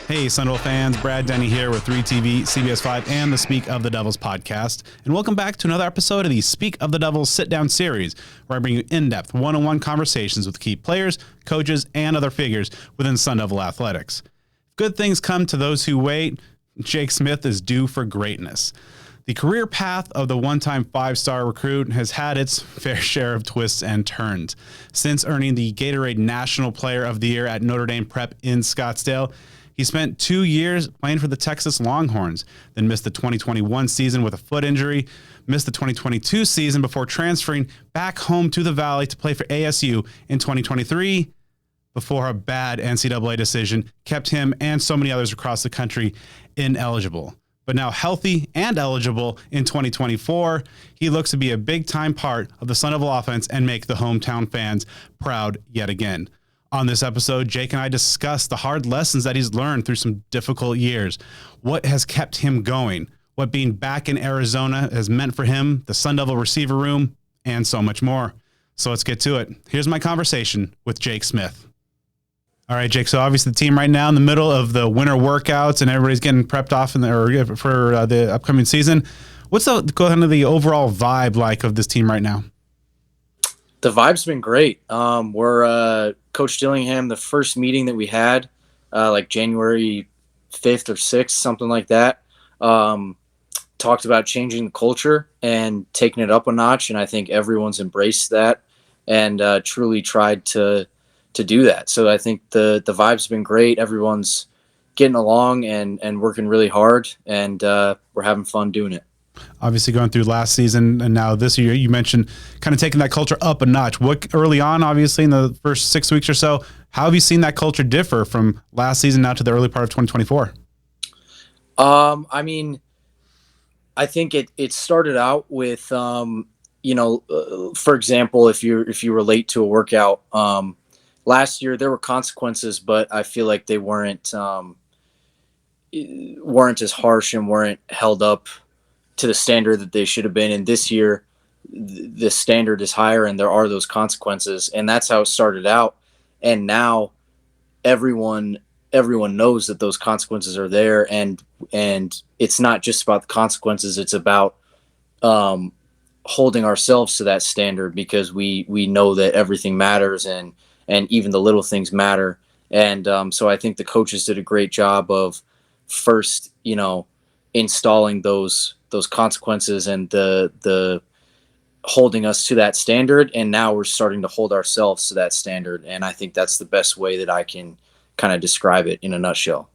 Hey, Sun Devil fans, Brad Denny here with 3TV, CBS 5, and the Speak of the Devils podcast. And welcome back to another episode of the Speak of the Devils Sit-Down series, where I bring you in-depth, one-on-one conversations with key players, coaches, and other figures within Sun Devil athletics. Good things come to those who wait. Jake Smith is due for greatness. The career path of the one-time five-star recruit has had its fair share of twists and turns. Since earning the Gatorade National Player of the Year at Notre Dame Prep in Scottsdale, he spent 2 years playing for the Texas Longhorns, then missed the 2021 season with a foot injury, missed the 2022 season before transferring back home to the Valley to play for ASU in 2023 before a bad NCAA decision kept him and so many others across the country ineligible. But now healthy and eligible in 2024, he looks to be a big-time part of the Sun Devil offense and make the hometown fans proud yet again. On this episode, Jake and I discuss the hard lessons that he's learned through some difficult years, what has kept him going, what being back in Arizona has meant for him, the Sun Devil receiver room, and so much more. So let's get to it. Here's my conversation with Jake Smith. All right, Jake. So obviously the team right now in the middle of the winter workouts and everybody's getting prepped off for the upcoming season. What's the overall vibe like of this team right now? The vibe's been great. We're Coach Dillingham, the first meeting that we had, like January 5th or 6th, something like that, talked about changing the culture and taking it up a notch. And I think everyone's embraced that and truly tried to do that. So I think the vibe's been great. Everyone's getting along and working really hard, and we're having fun doing it. Obviously going through last season and now this year, you mentioned kind of taking that culture up a notch. What early on, obviously in the first 6 weeks or so, how have you seen that culture differ from last season now to the early part of 2024? I mean, I think it started out with, for example, if you relate to a workout, last year there were consequences, but I feel like they weren't as harsh and weren't held up to the standard that they should have been. And this year, the standard is higher and there are those consequences. And that's how it started out. And now everyone knows that those consequences are there. And it's not just about the consequences. It's about holding ourselves to that standard, because we know that everything matters and even the little things matter. And so I think the coaches did a great job of first, installing those consequences and the holding us to that standard. And now we're starting to hold ourselves to that standard. And I think that's the best way that I can kind of describe it in a nutshell.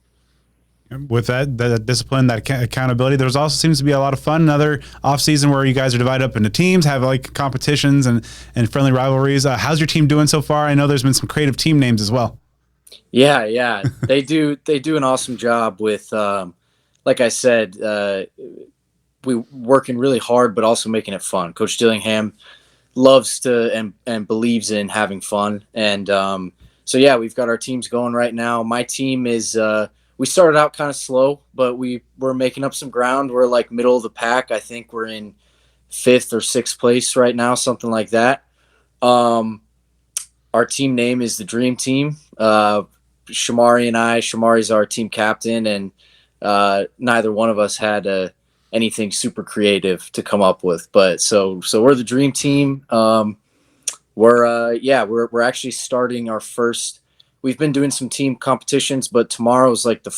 With that discipline, that accountability, there's also seems to be a lot of fun. Another off season where you guys are divided up into teams, have like competitions and friendly rivalries. How's your team doing so far? I know there's been some creative team names as well. Yeah. They do an awesome job with, like I said, we working really hard, but also making it fun. Coach Dillingham loves to and believes in having fun. And so, yeah, we've got our teams going right now. My team is we started out kind of slow, but we're making up some ground. We're like middle of the pack. I think we're in 5th or 6th place right now, something like that. Our team name is the Dream Team. Shamari's our team captain, and neither one of us had anything super creative to come up with, but so we're the Dream Team. We're actually starting our first. We've been doing some team competitions, but tomorrow is like the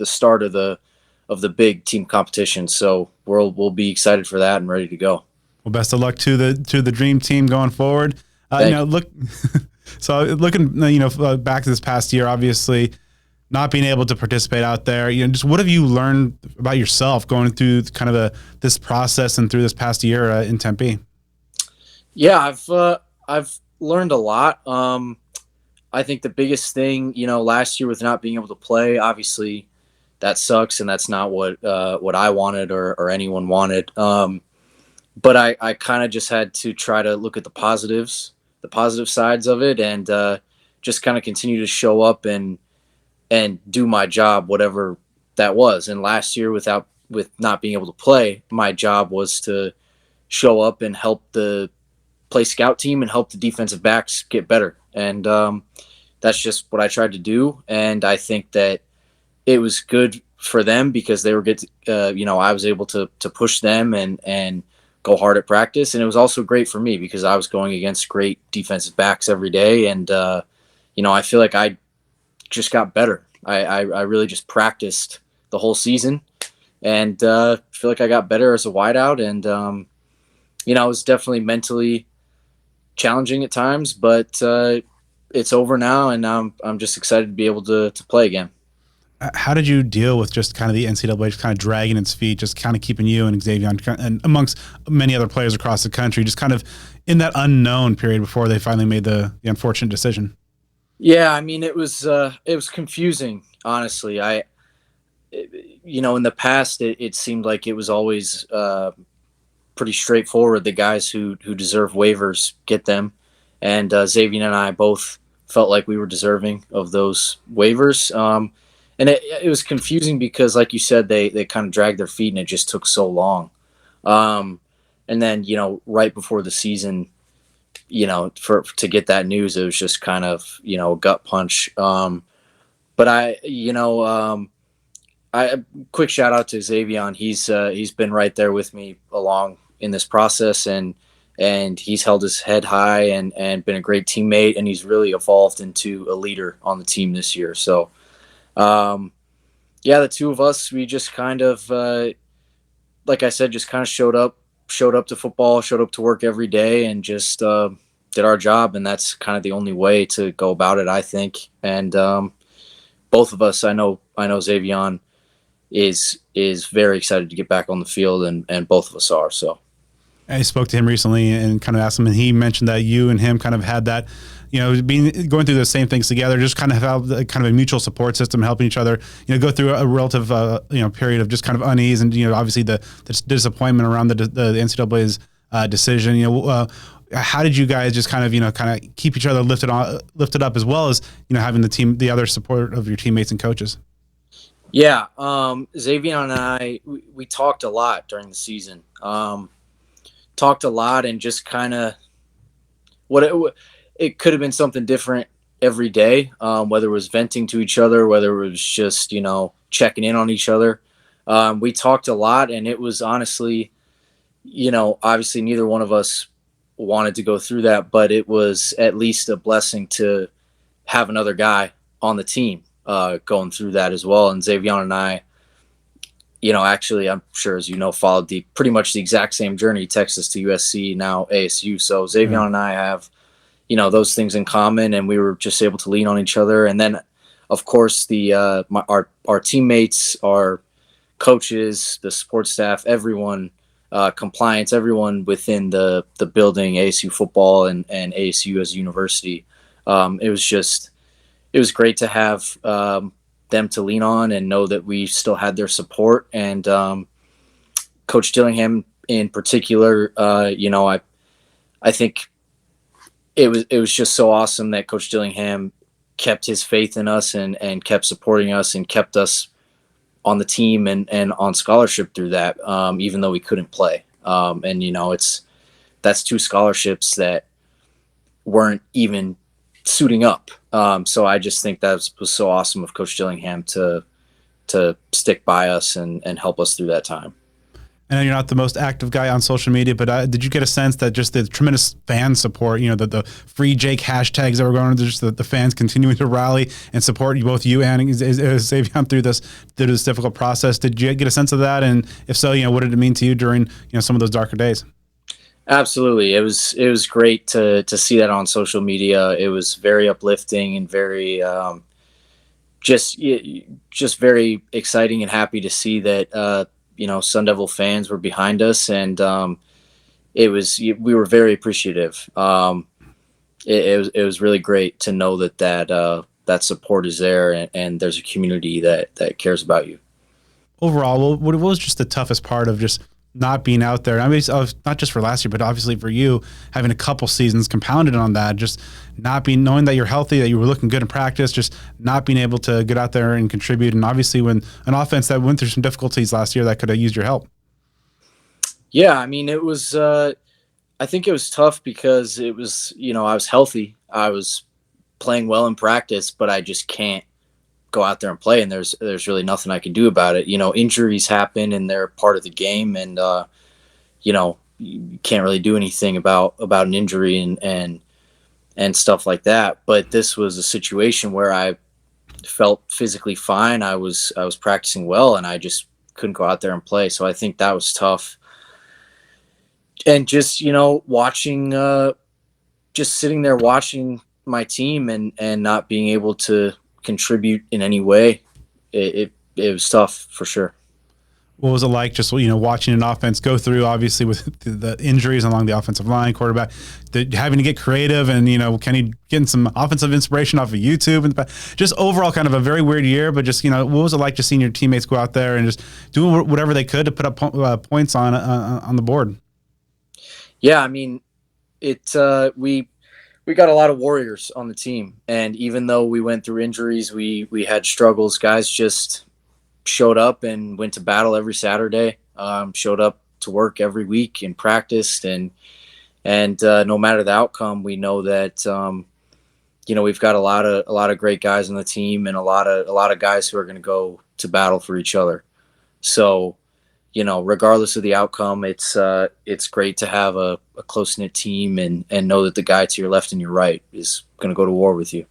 start of the big team competition. So we'll be excited for that and ready to go. Well, best of luck to the Dream Team going forward. So looking, back to this past year, obviously not being able to participate out there, just what have you learned about yourself going through kind of this process and through this past year in Tempe? Yeah, I've learned a lot. I think the biggest thing, last year with not being able to play, obviously that sucks, and that's not what I wanted or anyone wanted. But I kind of just had to try to look at the positive sides of it, and just kind of continue to show up and do my job, whatever that was. And last year, with not being able to play, my job was to show up and help the play scout team and help the defensive backs get better. And that's just what I tried to do. And I think that it was good for them because they were good. I was able to push them and go hard at practice, and it was also great for me because I was going against great defensive backs every day, and I feel like I just got better. I really just practiced the whole season, and feel like I got better as a wideout, and it was definitely mentally challenging at times, but it's over now, and I'm just excited to be able to play again. How did you deal with just kind of the NCAA just kind of dragging its feet, just kind of keeping you and Xavier and amongst many other players across the country, just kind of in that unknown period before they finally made the unfortunate decision? Yeah, I mean, it was confusing, honestly. In the past, it seemed like it was always pretty straightforward. The guys who deserve waivers get them, and Xavier and I both felt like we were deserving of those waivers. And it was confusing because, like you said, they kind of dragged their feet, and it just took so long. And then right before the season, to get that news, it was just kind of a gut punch. But I quick shout out to Xavier. He's been right there with me along in this process, and he's held his head high and been a great teammate, and he's really evolved into a leader on the team this year. So the two of us, we just kind of, like I said, just kind of showed up to football, showed up to work every day, and just did our job. And that's kind of the only way to go about it, I think. And both of us, I know Xavier is very excited to get back on the field, and both of us are. So I spoke to him recently and kind of asked him, and he mentioned that you and him kind of had that, going through the same things together, just kind of have kind of a mutual support system, helping each other, go through a relative, period of just kind of unease, and obviously the disappointment around the NCAA's decision. How did you guys just kind of keep each other lifted up, as well as having the other support of your teammates and coaches? Yeah, Xavier and I, we talked a lot during the season. Talked a lot, and just kind of it could have been something different every day, whether it was venting to each other, whether it was just checking in on each other. We talked a lot, and it was honestly, obviously neither one of us wanted to go through that, but it was at least a blessing to have another guy on the team going through that as well. And Xavier and I, actually, I'm sure, as followed pretty much the exact same journey, Texas to USC, now ASU. So Xavier and I have, those things in common, and we were just able to lean on each other. And then, of course, our teammates, our coaches, the support staff, everyone, compliance, everyone within the building, ASU football and ASU as a university. It was great to have them to lean on and know that we still had their support. And Coach Dillingham in particular, I think it was just so awesome that Coach Dillingham kept his faith in us and kept supporting us and kept us on the team and on scholarship through that, even though we couldn't play. That's two scholarships that weren't even suiting up. So I just think that was so awesome of Coach Dillingham to stick by us and help us through that time. I know you're not the most active guy on social media, but did you get a sense that just the tremendous fan support, the free Jake hashtags that were going on, just the fans continuing to rally and support both you and Xavier through this difficult process? Did you get a sense of that? And if so, what did it mean to you during some of those darker days? Absolutely. It was great to see that on social media. It was very uplifting and very just very exciting and happy to see that Sun Devil fans were behind us, and we were very appreciative. It was really great to know that support is there, and there's a community that cares about you. Overall, what was just the toughest part of just not being out there? I mean, not just for last year, but obviously for you, having a couple seasons compounded on that, just knowing that you're healthy, that you were looking good in practice, just not being able to get out there and contribute. And obviously when an offense that went through some difficulties last year that could have used your help. Yeah. I mean, it was, I think it was tough because it was, I was healthy. I was playing well in practice, but I just can't go out there and play, and there's really nothing I can do about it. Injuries happen and they're part of the game, and you can't really do anything about an injury and stuff like that. But this was a situation where I felt physically fine. I was practicing well, and I just couldn't go out there and play. So I think that was tough. And just watching, just sitting there watching my team and not being able to contribute in any way, it was tough for sure. What was it like just, watching an offense go through, obviously with the injuries along the offensive line, quarterback, having to get creative and, Kenny getting some offensive inspiration off of YouTube and just overall kind of a very weird year, but just, what was it like just seeing your teammates go out there and just doing whatever they could to put up points on the board? Yeah. I mean, we got a lot of warriors on the team. And even though we went through injuries, we had struggles, guys just showed up and went to battle every Saturday, showed up to work every week and practiced. And no matter the outcome, we know that, we've got a lot of great guys on the team and a lot of guys who are going to go to battle for each other. So, regardless of the outcome, it's great to have a close-knit team and know that the guy to your left and your right is going to go to war with you.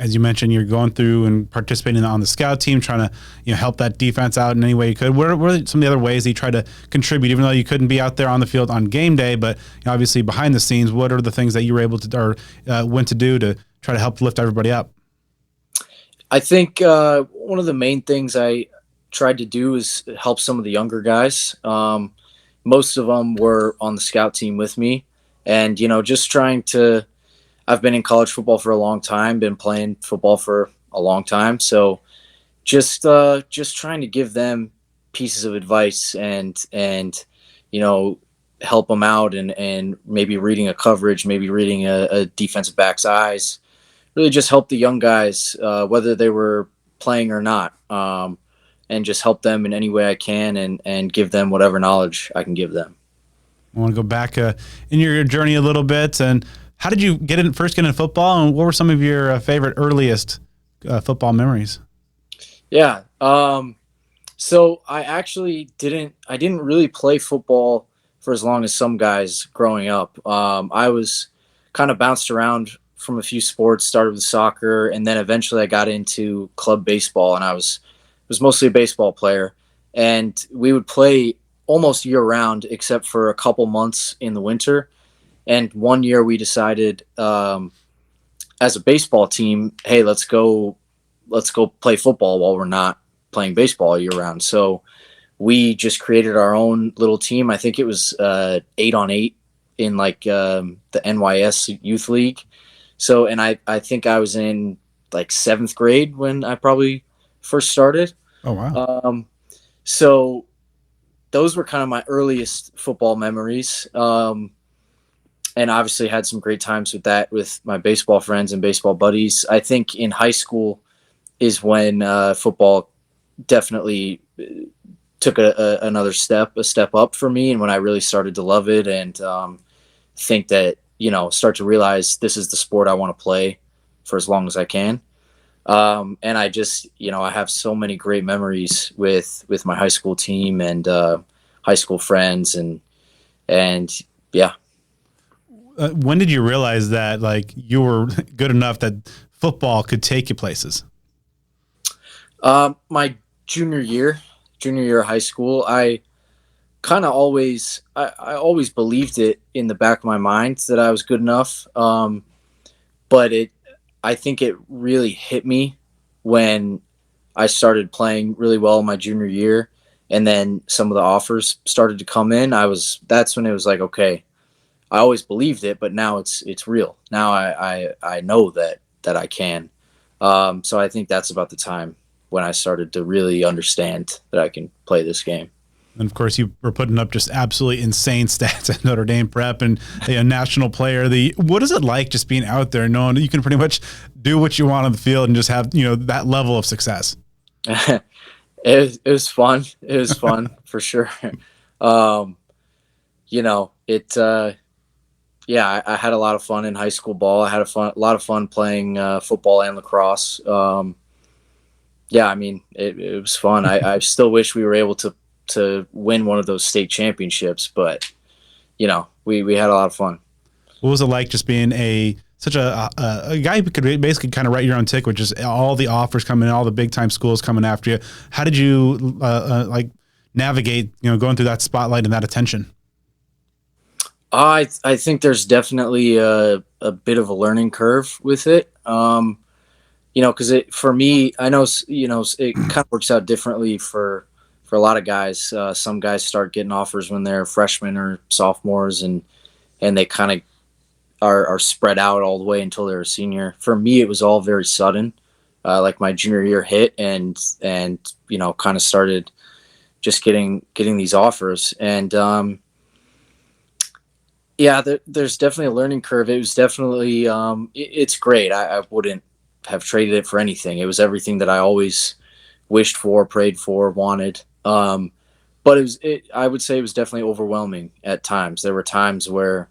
As you mentioned, you're going through and participating on the scout team, trying to help that defense out in any way you could. What are some of the other ways that you try to contribute, even though you couldn't be out there on the field on game day, but obviously behind the scenes, what are the things that you were able to or went to do to try to help lift everybody up? I think one of the main things I tried to do is help some of the younger guys. Most of them were on the scout team with me, and just trying to. I've been in college football for a long time, been playing football for a long time. So just trying to give them pieces of advice and help them out and maybe reading a coverage, maybe reading a defensive back's eyes, really just help the young guys, whether they were playing or not, and just help them in any way I can and give them whatever knowledge I can give them. I want to go back in your journey a little bit. And how did you first get into football, and what were some of your favorite earliest football memories? Yeah. So I actually didn't really play football for as long as some guys growing up. I was kind of bounced around from a few sports, started with soccer, and then eventually I got into club baseball, and I was mostly a baseball player. And we would play almost year round, except for a couple months in the winter. And one year we decided, as a baseball team, hey, let's go play football while we're not playing baseball year round. So we just created our own little team. I think it was 8-on-8 in the NYS Youth League. So, and I think I was in like 7th grade when I probably first started. Oh, wow. So those were kind of my earliest football memories. And obviously had some great times with that with my baseball friends and baseball buddies. I think in high school is when football definitely took a step up for me, and when I really started to love it and think that start to realize this is the sport I want to play for as long as I can. And I just I have so many great memories with my high school team and high school friends and yeah. When did you realize that you were good enough that football could take you places? My junior year of high school, I kind of always believed it in the back of my mind that I was good enough. But I think it really hit me when I started playing really well in my junior year, and then some of the offers started to come in. That's when it was like, okay, I always believed it, but now it's real. Now I know that I can. So I think that's about the time when I started to really understand that I can play this game. And of course, you were putting up just absolutely insane stats at Notre Dame Prep and a national player. What is it like just being out there knowing that you can pretty much do what you want on the field and just have that level of success? It was fun. It was fun for sure. Yeah, I had a lot of fun in high school ball. I had a lot of fun playing football and lacrosse. Yeah, I mean, it was fun. I still wish we were able to win one of those state championships, but we had a lot of fun. What was it like just being such a guy who could basically kind of write your own ticket, with just all the offers coming in, all the big time schools coming after you? How did you like navigate, going through that spotlight and that attention? I think there's definitely a bit of a learning curve with it. Because for me, I know it kind of works out differently for a lot of guys. Some guys start getting offers when they're freshmen or sophomores, and they kind of are spread out all the way until they're a senior. For me, it was all very sudden. Like my junior year hit, and kind of started just getting these offers. And yeah, there's definitely a learning curve. It was definitely it's great. I wouldn't have traded it for anything. It was everything that I always wished for, prayed for, wanted. But I would say it was definitely overwhelming at times. There were times where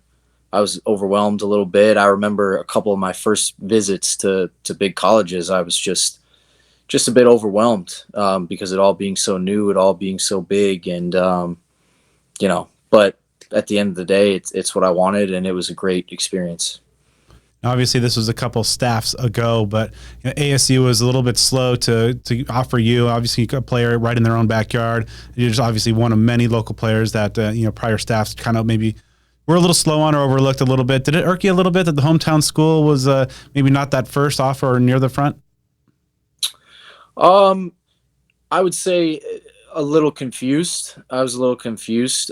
I was overwhelmed a little bit. I remember a couple of my first visits to big colleges. I was just a bit overwhelmed because it all being so new, it all being so big, and But at the end of the day, it's what I wanted, and it was a great experience. Obviously, this was a couple staffs ago, but ASU was a little bit slow to offer you. Obviously, a player right in their own backyard. You're just obviously one of many local players that prior staffs kind of maybe were a little slow on or overlooked a little bit. Did it irk you a little bit that the hometown school was maybe not that first offer or near the front? I would say a little confused. I was a little confused.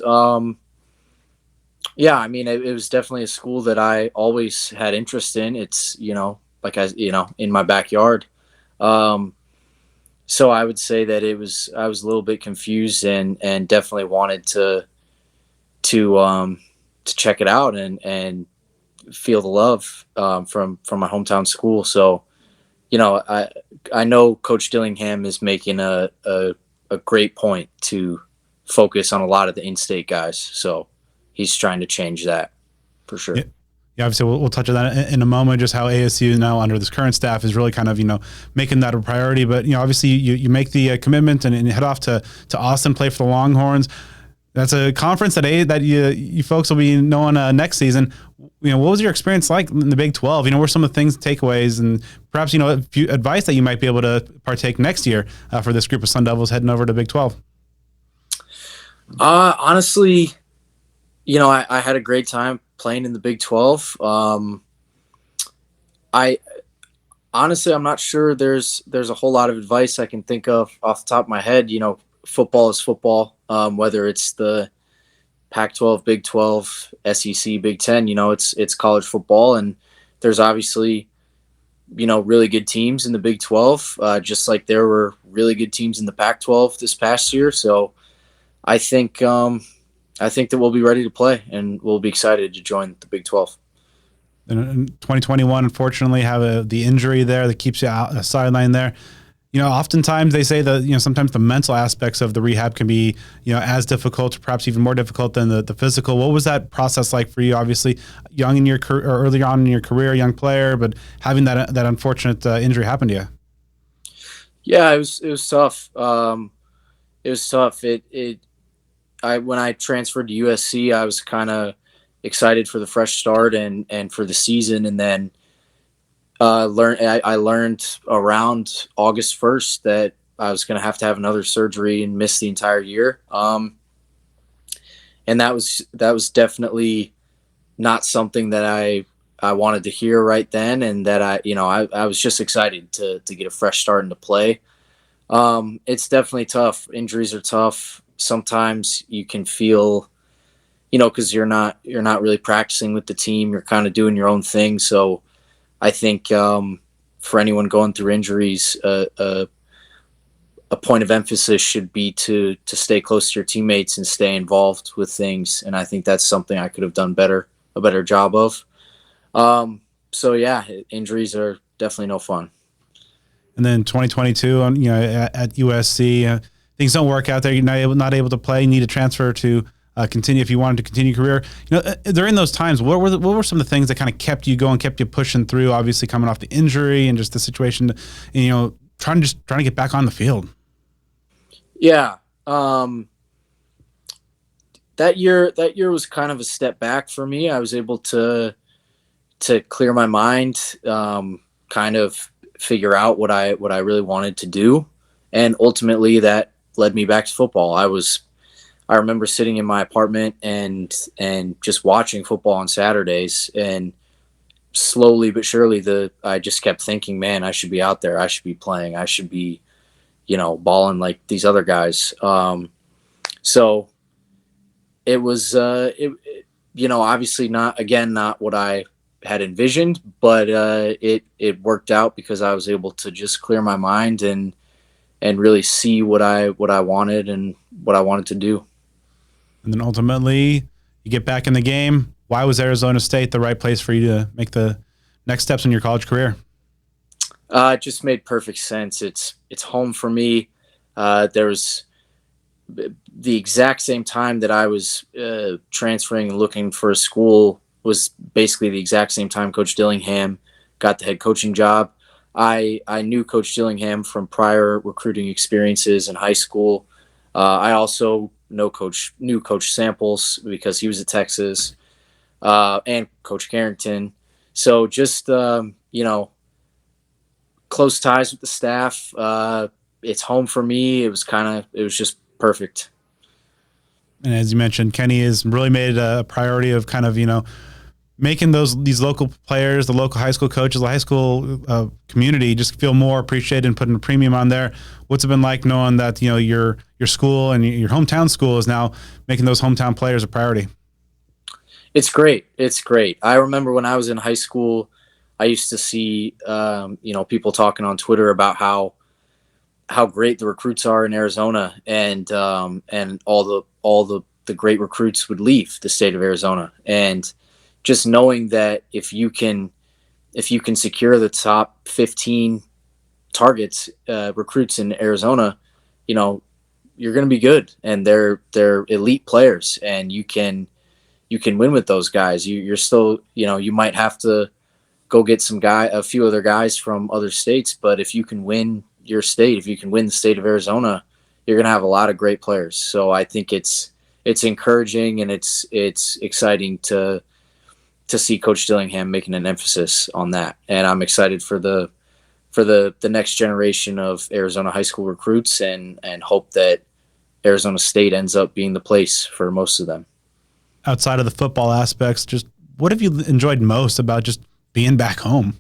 Yeah, I mean, it was definitely a school that I always had interest in. It's, in my backyard. So I would say that I was a little bit confused, and definitely wanted to check it out and feel the love from my hometown school. So, I know Coach Dillingham is making a great point to focus on a lot of the in-state guys. So he's trying to change that for sure. Yeah. Yeah, obviously we'll touch on that in a moment, just how ASU now under this current staff is really kind of, making that a priority. But, obviously you make the commitment and head off to Austin, play for the Longhorns. That's a conference that you folks will be knowing next season. What was your experience like in the Big 12? What were some of the things, takeaways, and perhaps, advice that you might be able to partake next year for this group of Sun Devils heading over to Big 12? Honestly, I had a great time playing in the Big 12. I'm not sure there's a whole lot of advice I can think of off the top of my head. Football is football, whether it's the Pac-12, Big 12, SEC, Big 10, it's college football. And there's obviously, really good teams in the Big 12, just like there were really good teams in the Pac-12 this past year. So I think that we'll be ready to play, and we'll be excited to join the Big 12. In 2021, unfortunately, have the injury there that keeps you out, a sideline there. Oftentimes they say that, sometimes the mental aspects of the rehab can be, as difficult or perhaps even more difficult than the physical. What was that process like for you? Obviously young in your career, or early on in your career, young player, but having that unfortunate injury happen to you. Yeah, it was tough. It was tough. When I transferred to USC, I was kind of excited for the fresh start and for the season. And then, I learned around August 1st that I was going to have another surgery and miss the entire year. And that was definitely not something that I wanted to hear right then. And that I was just excited to get a fresh start and to play. It's definitely tough. Injuries are tough. Sometimes you can feel, cause you're not really practicing with the team. You're kind of doing your own thing. So I think for anyone going through injuries, a point of emphasis should be to stay close to your teammates and stay involved with things. And I think that's something I could have done a better job of. So yeah, injuries are definitely no fun. And then 2022, at USC, things don't work out there. You're not able to play. You need to transfer to continue if you wanted to continue your career. During those times, what were some of the things that kind of kept you going, kept you pushing through? Obviously, coming off the injury and just the situation, trying to get back on the field? Yeah. That year was kind of a step back for me. I was able to clear my mind, kind of figure out what I really wanted to do, and ultimately that led me back to football. I remember sitting in my apartment and just watching football on Saturdays, and slowly but surely I just kept thinking, man, I should be out there. I should be playing. I should be, balling like these other guys. So it was, obviously not what I had envisioned, but it worked out because I was able to just clear my mind and really see what I wanted and what I wanted to do. And then ultimately you get back in the game. Why was Arizona State the right place for you to make the next steps in your college career? It just made perfect sense. It's home for me. There was the exact same time that I was transferring and looking for a school was basically the exact same time Coach Dillingham got the head coaching job. I knew Coach Dillingham from prior recruiting experiences in high school. I also knew Coach Samples because he was at Texas, and Coach Carrington. So just, close ties with the staff. It's home for me. It was just perfect. And as you mentioned, Kenny has really made it a priority of kind of, making these local players, the local high school coaches, the high school community just feel more appreciated and putting a premium on there. What's it been like knowing that, your school and your hometown school is now making those hometown players a priority? It's great. It's great. I remember when I was in high school, I used to see, people talking on Twitter about how great the recruits are in Arizona, and all the great recruits would leave the state of Arizona. And just knowing that if you can secure the top 15 targets, recruits in Arizona, you're going to be good, and they're elite players, and you can win with those guys. You're still, you might have to go get a few other guys from other states, but if you can win your state, if you can win the state of Arizona, you're going to have a lot of great players. So I think it's encouraging, and it's exciting to see Coach Dillingham making an emphasis on that. And I'm excited for the next generation of Arizona high school recruits, and hope that Arizona State ends up being the place for most of them. Outside of the football aspects, just what have you enjoyed most about just being back home?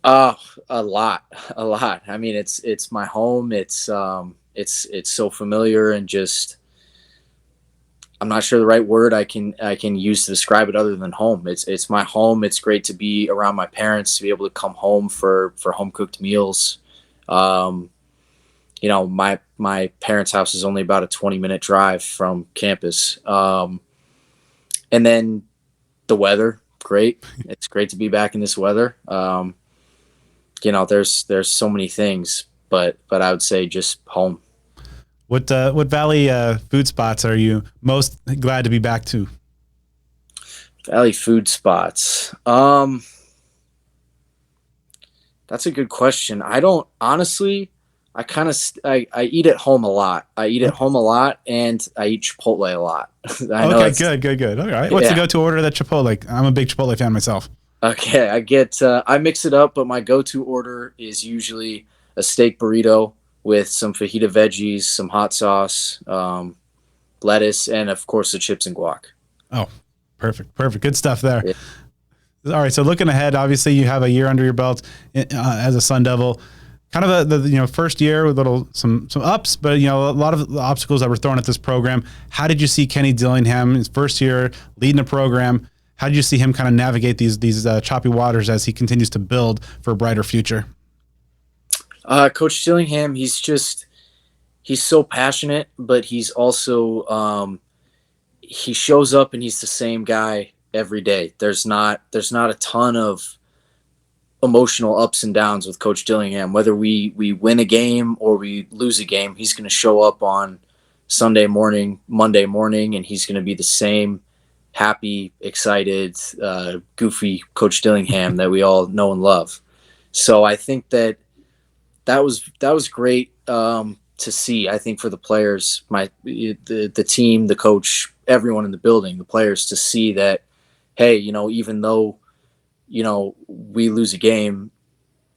A lot. I mean, it's my home. It's so familiar, and just, I'm not sure the right word I can use to describe it other than home. It's my home. It's great to be around my parents, to be able to come home for home cooked meals. My parents' house is only about a 20-minute drive from campus. And then the weather, great. It's great to be back in this weather. There's so many things, but I would say just home. What Valley food spots are you most glad to be back to? Valley food spots. That's a good question. I don't honestly. I eat at home a lot. I eat at home a lot, and I eat Chipotle a lot. Okay, good. All right. What's the go-to order that Chipotle? I'm a big Chipotle fan myself. Okay, I mix it up, but my go-to order is usually a steak burrito with some fajita veggies, some hot sauce, lettuce, and of course the chips and guac. Oh, perfect. Good stuff there. Yeah. All right. So looking ahead, obviously you have a year under your belt as a Sun Devil. Kind of the first year with some ups, but a lot of the obstacles that were thrown at this program. How did you see Kenny Dillingham his first year leading a program? How did you see him kind of navigate these choppy waters as he continues to build for a brighter future? Coach Dillingham, he's so passionate, but he's also he shows up and he's the same guy every day. There's not a ton of emotional ups and downs with Coach Dillingham. Whether we win a game or we lose a game, he's going to show up on Sunday morning, Monday morning, and he's going to be the same happy, excited, goofy Coach Dillingham that we all know and love. So I think that that was great to see. I think for the players, the team, the coach, everyone in the building, the players, to see that, hey, even though we lose a game,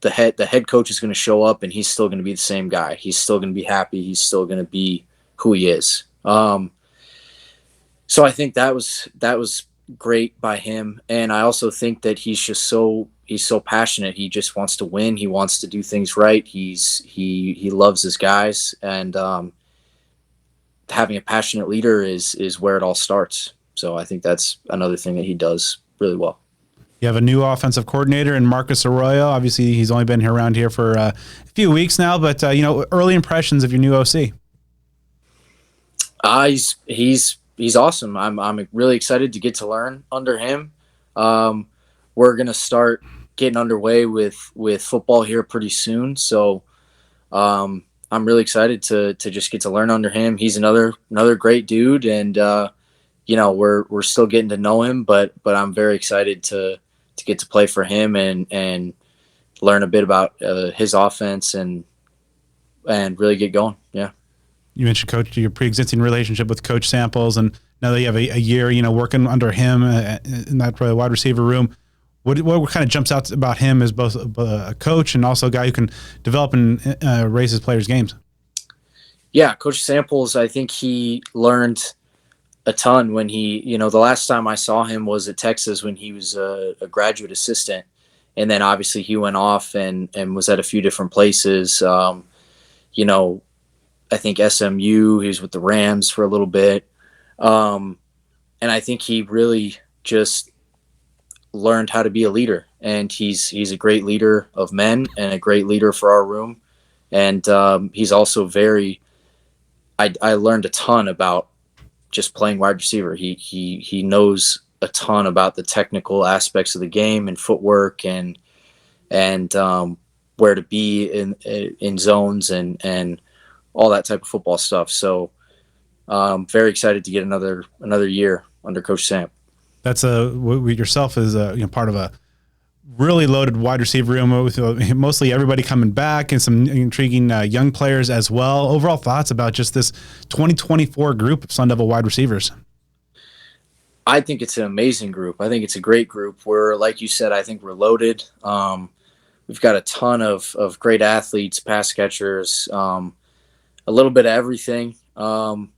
the head coach is going to show up and he's still going to be the same guy. He's still going to be happy. He's still going to be who he is. So I think that was great by him, and I also think that he's so passionate. He just wants to win. He wants to do things right. He loves his guys, and having a passionate leader is where it all starts. So I think that's another thing that he does really well. You have a new offensive coordinator in Marcus Arroyo. Obviously, he's only been here around here for a few weeks now, but early impressions of your new OC. He's awesome. I'm really excited to get to learn under him. We're gonna start getting underway with football here pretty soon, so I'm really excited to just get to learn under him. He's another great dude, and we're still getting to know him, but I'm very excited to get to play for him and learn a bit about his offense and really get going. Yeah. You mentioned Coach, your pre-existing relationship with Coach Samples, and now that you have a year, working under him in that wide receiver room, what kind of jumps out about him as both a coach and also a guy who can develop and raise his players' games? Yeah, Coach Samples, I think he learned a ton when the last time I saw him was at Texas when he was a graduate assistant, and then obviously he went off and was at a few different places. I think SMU, he was with the Rams for a little bit. And I think he really just learned how to be a leader, and he's a great leader of men and a great leader for our room. And he's also I learned a ton about just playing wide receiver. He knows a ton about the technical aspects of the game and footwork and where to be in zones and all that type of football stuff. So very excited to get another year under Coach Samp. That's yourself is part of a really loaded wide receiver room with mostly everybody coming back and some intriguing young players as well. Overall thoughts about just this 2024 group of Sun Devil wide receivers? I think it's an amazing group. I think it's a great group. We're, like you said, I think we're loaded. We've got a ton of great athletes, pass catchers, a little bit of everything. I'm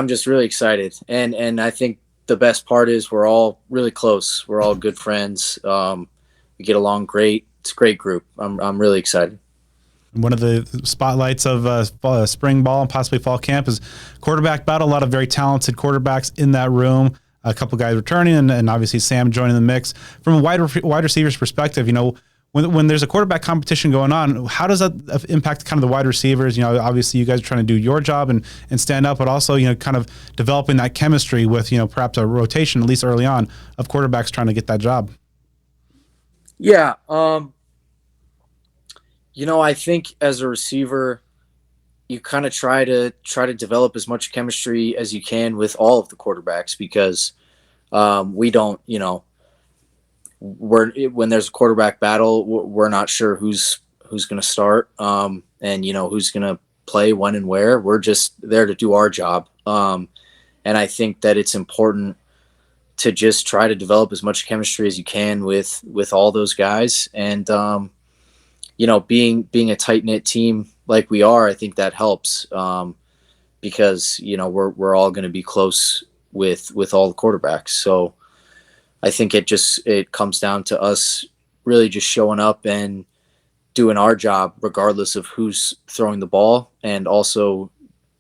just really excited. And I think the best part is we're all really close. We're all good friends. We get along great. It's a great group. I'm really excited. One of the spotlights of spring ball and possibly fall camp is quarterback battle. A lot of very talented quarterbacks in that room. A couple guys returning, and obviously Sam joining the mix. From a wide receiver's perspective, when there's a quarterback competition going on, how does that impact kind of the wide receivers? Obviously you guys are trying to do your job and stand up, but also, kind of developing that chemistry with, perhaps a rotation, at least early on, of quarterbacks trying to get that job. Yeah. I think as a receiver, you kind of try to develop as much chemistry as you can with all of the quarterbacks, because we don't, when there's a quarterback battle, we're not sure who's going to start, and who's going to play when and where. We're just there to do our job, and I think that it's important to just try to develop as much chemistry as you can with all those guys, and being a tight knit team like we are, I think that helps, because we're all going to be close with all the quarterbacks. So I think it comes down to us really just showing up and doing our job regardless of who's throwing the ball, and also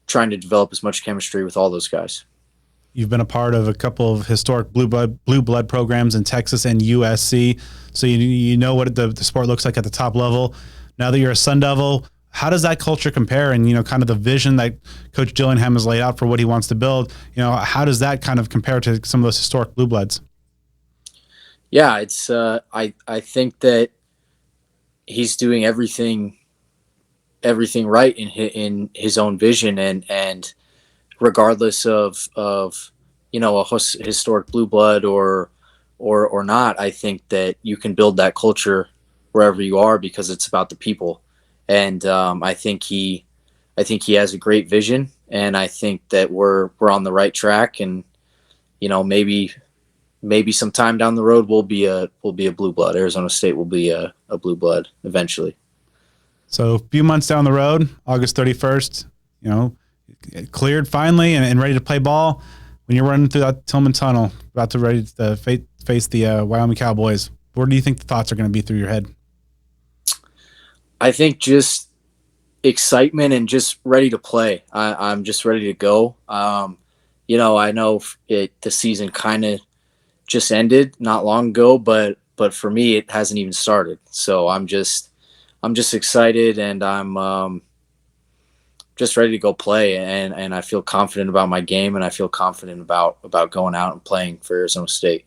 trying to develop as much chemistry with all those guys. You've been a part of a couple of historic blue blood programs in Texas and USC, so you know what the sport looks like at the top level. Now that you're a Sun Devil, how does that culture compare, and kind of the vision that Coach Dillingham has laid out for what he wants to build? How does that kind of compare to some of those historic blue bloods? Yeah, it's I think that he's doing everything right in his own vision, and regardless of a historic blue blood or not, I think that you can build that culture wherever you are, because it's about the people, and I think he has a great vision, and I think that we're on the right track, and maybe sometime down the road we'll be a blue blood. Arizona State will be a blue blood eventually. So a few months down the road, August 31st, cleared finally and ready to play ball. When you're running through that Tillman Tunnel, about to ready to face the Wyoming Cowboys, where do you think the thoughts are going to be through your head? I think just excitement and just ready to play. I'm just ready to go. I know the season kind of just ended not long ago, but for me, it hasn't even started. So I'm just excited, and I'm just ready to go play. And I feel confident about my game, and I feel confident about going out and playing for Arizona State.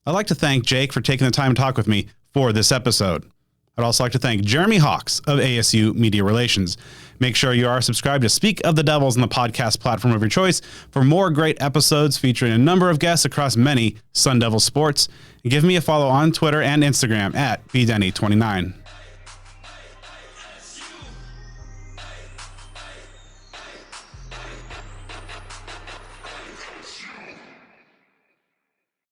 I'd like to thank Jake for taking the time to talk with me for this episode. I'd also like to thank Jeremy Hawks of ASU Media Relations. Make sure you are subscribed to Speak of the Devils on the podcast platform of your choice for more great episodes featuring a number of guests across many Sun Devil sports. And give me a follow on Twitter and Instagram at bdenny29.